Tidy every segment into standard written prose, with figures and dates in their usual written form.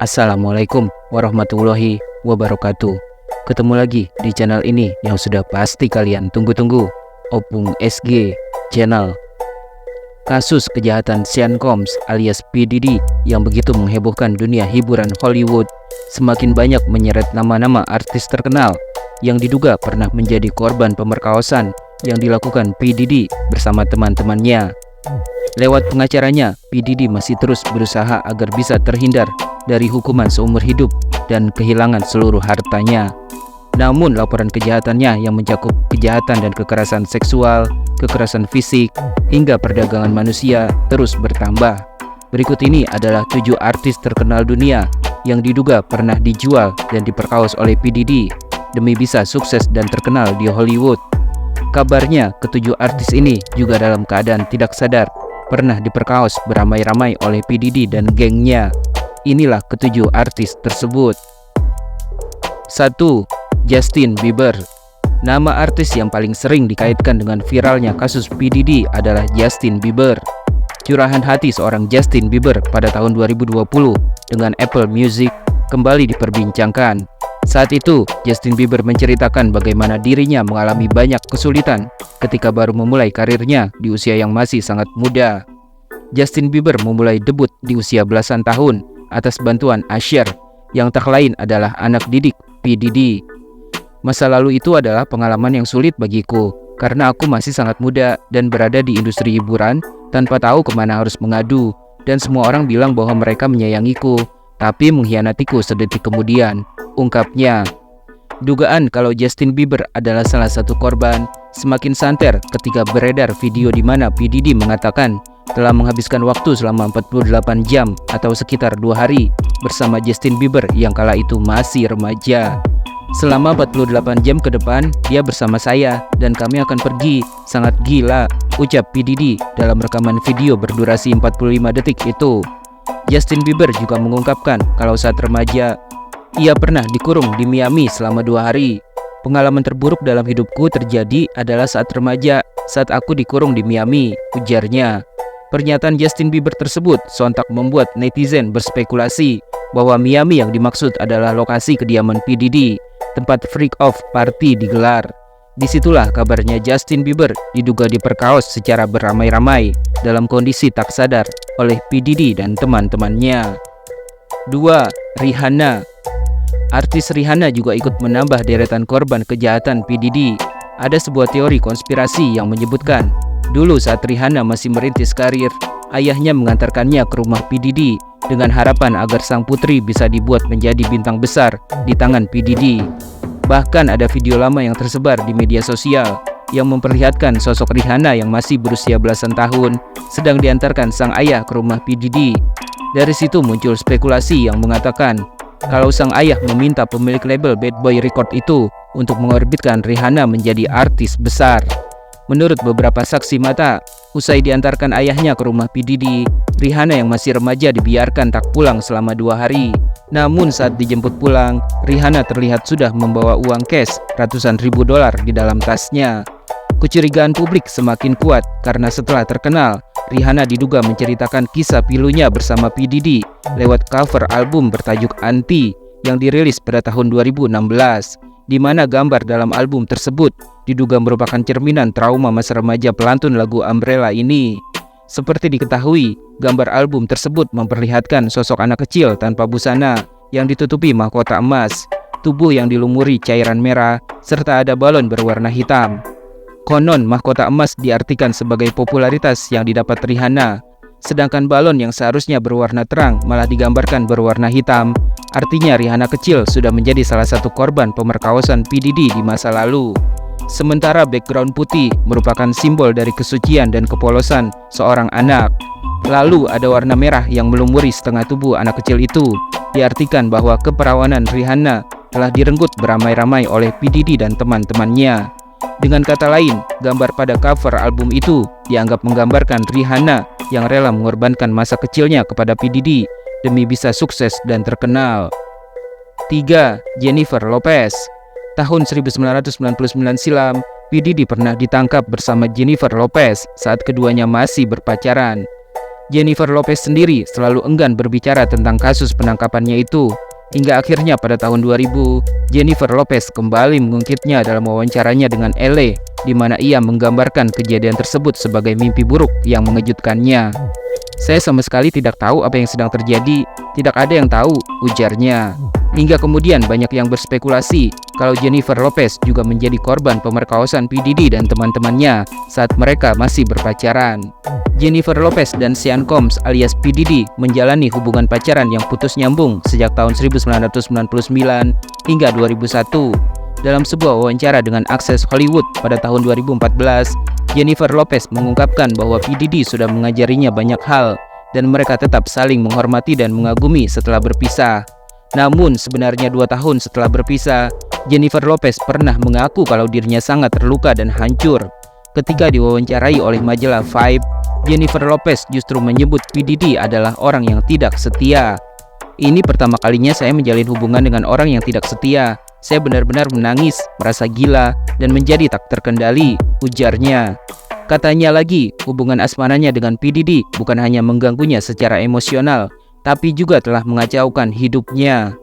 Assalamualaikum warahmatullahi wabarakatuh. Ketemu lagi di channel ini yang sudah pasti kalian tunggu-tunggu, Opung SG Channel. Kasus kejahatan Sean Combs alias P. Diddy yang begitu menghebohkan dunia hiburan Hollywood semakin banyak menyeret nama-nama artis terkenal yang diduga pernah menjadi korban pemerkosaan yang dilakukan P. Diddy bersama teman-temannya. Lewat pengacaranya, P. Diddy masih terus berusaha agar bisa terhindar dari hukuman seumur hidup dan kehilangan seluruh hartanya. Namun laporan kejahatannya yang mencakup kejahatan dan kekerasan seksual, kekerasan fisik, hingga perdagangan manusia terus bertambah. Berikut ini adalah 7 artis terkenal dunia yang diduga pernah dijual dan diperkaos oleh P. Diddy demi bisa sukses dan terkenal di Hollywood. Kabarnya ketujuh artis ini juga dalam keadaan tidak sadar pernah diperkaos beramai-ramai oleh P. Diddy dan gengnya. Inilah ketujuh artis tersebut. 1. Justin Bieber. Nama artis yang paling sering dikaitkan dengan viralnya kasus P. Diddy adalah Justin Bieber. Curahan hati seorang Justin Bieber pada tahun 2020 dengan Apple Music kembali diperbincangkan. Saat itu, Justin Bieber menceritakan bagaimana dirinya mengalami banyak kesulitan ketika baru memulai karirnya di usia yang masih sangat muda. Justin Bieber memulai debut di usia belasan tahun atas bantuan Usher yang tak lain adalah anak didik P. Diddy. Masa lalu itu adalah pengalaman yang sulit bagiku karena aku masih sangat muda dan berada di industri hiburan tanpa tahu kemana harus mengadu, dan semua orang bilang bahwa mereka menyayangiku tapi mengkhianatiku sedetik kemudian, ungkapnya. Dugaan kalau Justin Bieber adalah salah satu korban semakin santer ketika beredar video di mana P. Diddy mengatakan telah menghabiskan waktu selama 48 jam atau sekitar 2 hari bersama Justin Bieber yang kala itu masih remaja. Selama 48 jam ke depan, dia bersama saya dan kami akan pergi. Sangat gila, ucap P. Diddy dalam rekaman video berdurasi 45 detik itu. Justin Bieber juga mengungkapkan kalau saat remaja, ia pernah dikurung di Miami selama 2 hari. Pengalaman terburuk dalam hidupku terjadi adalah saat remaja, saat aku dikurung di Miami, ujarnya. Pernyataan Justin Bieber tersebut sontak membuat netizen berspekulasi bahwa Miami yang dimaksud adalah lokasi kediaman P. Diddy, tempat freak off party digelar. Disitulah kabarnya Justin Bieber diduga diperkaos secara beramai-ramai dalam kondisi tak sadar oleh P. Diddy dan teman-temannya. 2. Rihanna. Artis Rihanna juga ikut menambah deretan korban kejahatan P. Diddy. Ada sebuah teori konspirasi yang menyebutkan dulu saat Rihanna masih merintis karir, ayahnya mengantarkannya ke rumah P. Diddy dengan harapan agar sang putri bisa dibuat menjadi bintang besar di tangan P. Diddy. Bahkan ada video lama yang tersebar di media sosial yang memperlihatkan sosok Rihanna yang masih berusia belasan tahun sedang diantarkan sang ayah ke rumah P. Diddy. Dari situ muncul spekulasi yang mengatakan kalau sang ayah meminta pemilik label Bad Boy Record itu untuk mengorbitkan Rihanna menjadi artis besar. Menurut beberapa saksi mata, usai diantarkan ayahnya ke rumah P. Diddy, Rihanna yang masih remaja dibiarkan tak pulang selama 2 hari. Namun saat dijemput pulang, Rihanna terlihat sudah membawa uang cash ratusan ribu dolar di dalam tasnya. Kecurigaan publik semakin kuat karena setelah terkenal, Rihanna diduga menceritakan kisah pilunya bersama P. Diddy lewat cover album bertajuk Anti yang dirilis pada tahun 2016, di mana gambar dalam album tersebut diduga merupakan cerminan trauma masa remaja pelantun lagu Umbrella ini. Seperti diketahui, gambar album tersebut memperlihatkan sosok anak kecil tanpa busana yang ditutupi mahkota emas, tubuh yang dilumuri cairan merah, serta ada balon berwarna hitam. Konon mahkota emas diartikan sebagai popularitas yang didapat Rihanna, sedangkan balon yang seharusnya berwarna terang malah digambarkan berwarna hitam. Artinya Rihanna kecil sudah menjadi salah satu korban pemerkosaan P. Diddy di masa lalu. Sementara background putih merupakan simbol dari kesucian dan kepolosan seorang anak. Lalu ada warna merah yang melumuri setengah tubuh anak kecil itu. Diartikan bahwa keperawanan Rihanna telah direnggut beramai-ramai oleh P. Diddy dan teman-temannya. Dengan kata lain, gambar pada cover album itu dianggap menggambarkan Rihanna yang rela mengorbankan masa kecilnya kepada P. Diddy demi bisa sukses dan terkenal. 3. Jennifer Lopez. Tahun 1999 silam, P. Diddy pernah ditangkap bersama Jennifer Lopez saat keduanya masih berpacaran. Jennifer Lopez sendiri selalu enggan berbicara tentang kasus penangkapannya itu. Hingga akhirnya pada tahun 2000, Jennifer Lopez kembali mengungkitnya dalam wawancaranya dengan Elle, di mana ia menggambarkan kejadian tersebut sebagai mimpi buruk yang mengejutkannya. "Saya sama sekali tidak tahu apa yang sedang terjadi, tidak ada yang tahu," ujarnya. Hingga kemudian banyak yang berspekulasi kalau Jennifer Lopez juga menjadi korban pemerkosaan P. Diddy dan teman-temannya saat mereka masih berpacaran. Jennifer Lopez dan Sean Combs alias P. Diddy menjalani hubungan pacaran yang putus nyambung sejak tahun 1999 hingga 2001. Dalam sebuah wawancara dengan Access Hollywood pada tahun 2014, Jennifer Lopez mengungkapkan bahwa P. Diddy sudah mengajarinya banyak hal dan mereka tetap saling menghormati dan mengagumi setelah berpisah. Namun sebenarnya 2 tahun setelah berpisah, Jennifer Lopez pernah mengaku kalau dirinya sangat terluka dan hancur. Ketika diwawancarai oleh majalah Vibe, Jennifer Lopez justru menyebut P. Diddy adalah orang yang tidak setia. "Ini pertama kalinya saya menjalin hubungan dengan orang yang tidak setia. Saya benar-benar menangis, merasa gila, dan menjadi tak terkendali," ujarnya. Katanya lagi, hubungan asmaranya dengan P. Diddy bukan hanya mengganggunya secara emosional, tapi juga telah mengacaukan hidupnya.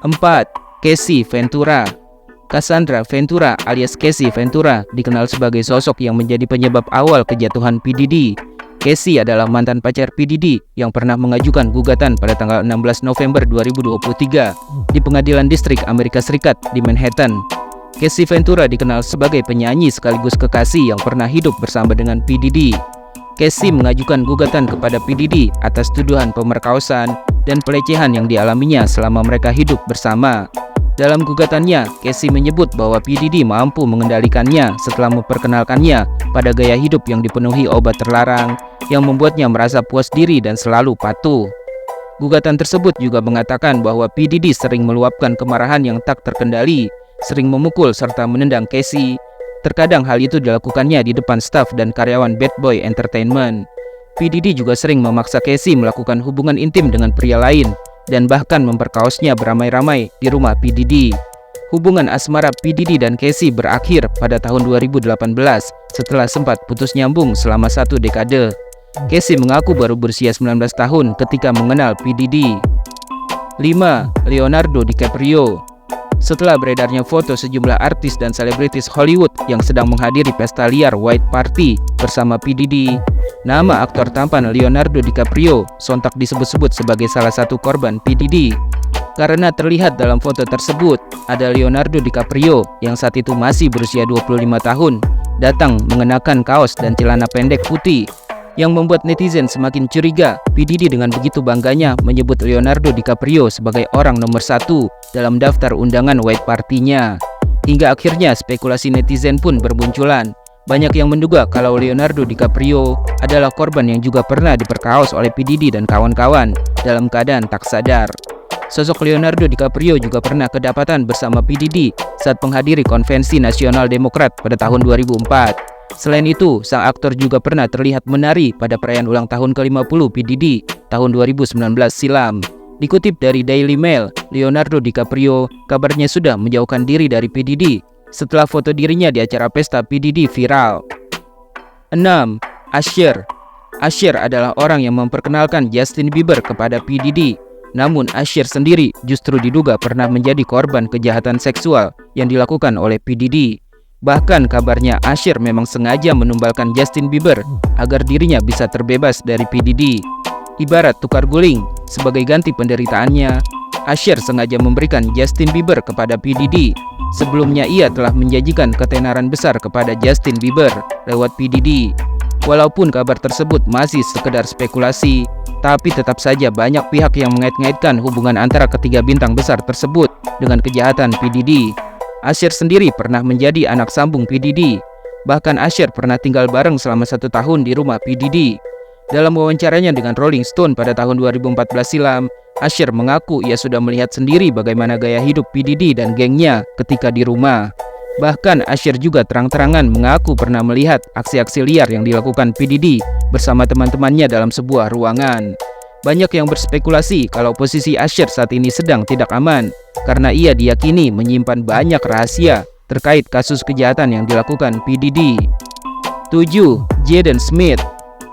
4. Casey Ventura. Cassandra Ventura alias Casey Ventura dikenal sebagai sosok yang menjadi penyebab awal kejatuhan P. Diddy. Casey adalah mantan pacar P. Diddy yang pernah mengajukan gugatan pada tanggal 16 November 2023 di Pengadilan Distrik Amerika Serikat di Manhattan. Casey Ventura dikenal sebagai penyanyi sekaligus kekasih yang pernah hidup bersama dengan P. Diddy. Casey mengajukan gugatan kepada P. Diddy atas tuduhan pemerkosaan dan pelecehan yang dialaminya selama mereka hidup bersama. Dalam gugatannya, Casey menyebut bahwa P. Diddy mampu mengendalikannya setelah memperkenalkannya pada gaya hidup yang dipenuhi obat terlarang yang membuatnya merasa puas diri dan selalu patuh. Gugatan tersebut juga mengatakan bahwa P. Diddy sering meluapkan kemarahan yang tak terkendali, sering memukul serta menendang Casey. Terkadang hal itu dilakukannya di depan staf dan karyawan Bad Boy Entertainment. P. Diddy juga sering memaksa Casey melakukan hubungan intim dengan pria lain dan bahkan memperkaosnya beramai-ramai di rumah P. Diddy. Hubungan asmara P. Diddy dan Casey berakhir pada tahun 2018 setelah sempat putus nyambung selama 1 dekade. Casey mengaku baru berusia 19 tahun ketika mengenal P. Diddy. 5. Leonardo DiCaprio. Setelah beredarnya foto sejumlah artis dan selebritis Hollywood yang sedang menghadiri pesta liar White Party bersama P. Diddy, nama aktor tampan Leonardo DiCaprio sontak disebut-sebut sebagai salah satu korban P. Diddy. Karena terlihat dalam foto tersebut, ada Leonardo DiCaprio yang saat itu masih berusia 25 tahun, datang mengenakan kaos dan celana pendek putih, yang membuat netizen semakin curiga. P. Diddy dengan begitu bangganya menyebut Leonardo DiCaprio sebagai orang nomor 1 dalam daftar undangan White Party-nya. Hingga akhirnya spekulasi netizen pun bermunculan. Banyak yang menduga kalau Leonardo DiCaprio adalah korban yang juga pernah diperkaos oleh P. Diddy dan kawan-kawan dalam keadaan tak sadar. Sosok Leonardo DiCaprio juga pernah kedapatan bersama P. Diddy saat menghadiri konvensi Nasional Demokrat pada tahun 2004. Selain itu, sang aktor juga pernah terlihat menari pada perayaan ulang tahun ke-50 P. Diddy tahun 2019 silam. Dikutip dari Daily Mail, Leonardo DiCaprio kabarnya sudah menjauhkan diri dari P. Diddy setelah foto dirinya di acara pesta P. Diddy viral. 6. Usher. Usher adalah orang yang memperkenalkan Justin Bieber kepada P. Diddy. Namun Usher sendiri justru diduga pernah menjadi korban kejahatan seksual yang dilakukan oleh P. Diddy. Bahkan kabarnya Usher memang sengaja menumbalkan Justin Bieber agar dirinya bisa terbebas dari P. Diddy. Ibarat tukar guling, sebagai ganti penderitaannya, Usher sengaja memberikan Justin Bieber kepada P. Diddy. Sebelumnya ia telah menjanjikan ketenaran besar kepada Justin Bieber lewat P. Diddy. Walaupun kabar tersebut masih sekedar spekulasi, tapi tetap saja banyak pihak yang mengait-ngaitkan hubungan antara ketiga bintang besar tersebut dengan kejahatan P. Diddy. Usher sendiri pernah menjadi anak sambung P. Diddy. Bahkan Usher pernah tinggal bareng selama 1 tahun di rumah P. Diddy. Dalam wawancaranya dengan Rolling Stone pada tahun 2014 silam, Usher mengaku ia sudah melihat sendiri bagaimana gaya hidup P. Diddy dan gengnya ketika di rumah. Bahkan Usher juga terang-terangan mengaku pernah melihat aksi-aksi liar yang dilakukan P. Diddy bersama teman-temannya dalam sebuah ruangan. Banyak yang berspekulasi kalau posisi Usher saat ini sedang tidak aman karena ia diyakini menyimpan banyak rahasia terkait kasus kejahatan yang dilakukan P. Diddy. 7. Jaden Smith.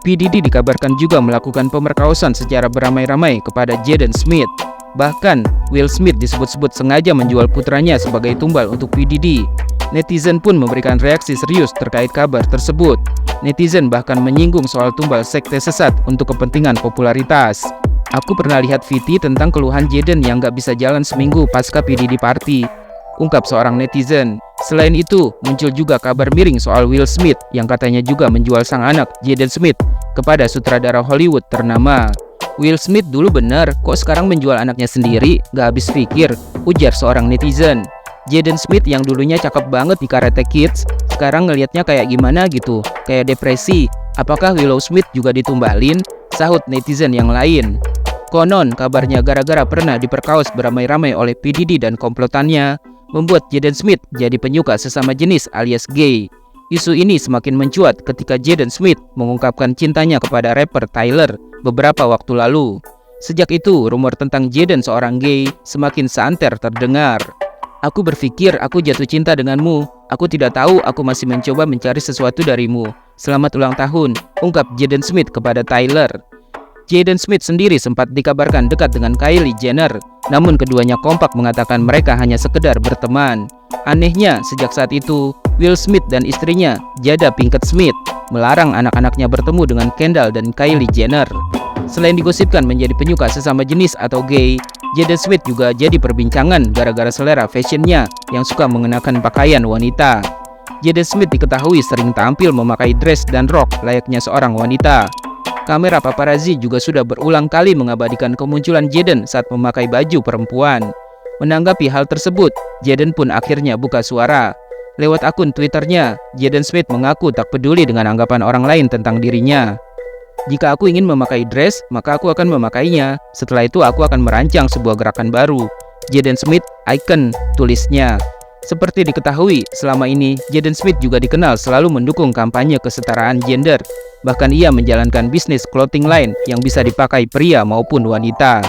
P. Diddy dikabarkan juga melakukan pemerkosaan secara beramai-ramai kepada Jaden Smith. Bahkan, Will Smith disebut-sebut sengaja menjual putranya sebagai tumbal untuk P. Diddy. Netizen pun memberikan reaksi serius terkait kabar tersebut. Netizen bahkan menyinggung soal tumbal sekte sesat untuk kepentingan popularitas. Aku pernah lihat VT tentang keluhan Jaden yang gak bisa jalan seminggu pasca P. Diddy Party, ungkap seorang netizen. Selain itu, muncul juga kabar miring soal Will Smith yang katanya juga menjual sang anak, Jaden Smith, kepada sutradara Hollywood ternama. Will Smith dulu benar, kok sekarang menjual anaknya sendiri? Gak habis pikir, ujar seorang netizen. Jaden Smith yang dulunya cakep banget di Karate Kids, sekarang ngelihatnya kayak gimana gitu, kayak depresi. Apakah Willow Smith juga ditumbalin? Sahut netizen yang lain. Konon, kabarnya gara-gara pernah diperkaos beramai-ramai oleh P. Diddy dan komplotannya, membuat Jaden Smith jadi penyuka sesama jenis alias gay. Isu ini semakin mencuat ketika Jaden Smith mengungkapkan cintanya kepada rapper Tyler beberapa waktu lalu. Sejak itu, rumor tentang Jaden seorang gay semakin santer terdengar. Aku berpikir aku jatuh cinta denganmu. Aku tidak tahu aku masih mencoba mencari sesuatu darimu. Selamat ulang tahun, ungkap Jaden Smith kepada Tyler. Jaden Smith sendiri sempat dikabarkan dekat dengan Kylie Jenner, namun keduanya kompak mengatakan mereka hanya sekedar berteman. Anehnya, sejak saat itu, Will Smith dan istrinya, Jada Pinkett Smith, melarang anak-anaknya bertemu dengan Kendall dan Kylie Jenner. Selain digosipkan menjadi penyuka sesama jenis atau gay, Jaden Smith juga jadi perbincangan gara-gara selera fashionnya yang suka mengenakan pakaian wanita. Jaden Smith diketahui sering tampil memakai dress dan rok layaknya seorang wanita. Kamera paparazzi juga sudah berulang kali mengabadikan kemunculan Jaden saat memakai baju perempuan. Menanggapi hal tersebut, Jaden pun akhirnya buka suara. Lewat akun Twitternya, Jaden Smith mengaku tak peduli dengan anggapan orang lain tentang dirinya. Jika aku ingin memakai dress, maka aku akan memakainya. Setelah itu aku akan merancang sebuah gerakan baru. Jaden Smith Icon, tulisnya. Seperti diketahui, selama ini Jaden Smith juga dikenal selalu mendukung kampanye kesetaraan gender. Bahkan ia menjalankan bisnis clothing line yang bisa dipakai pria maupun wanita.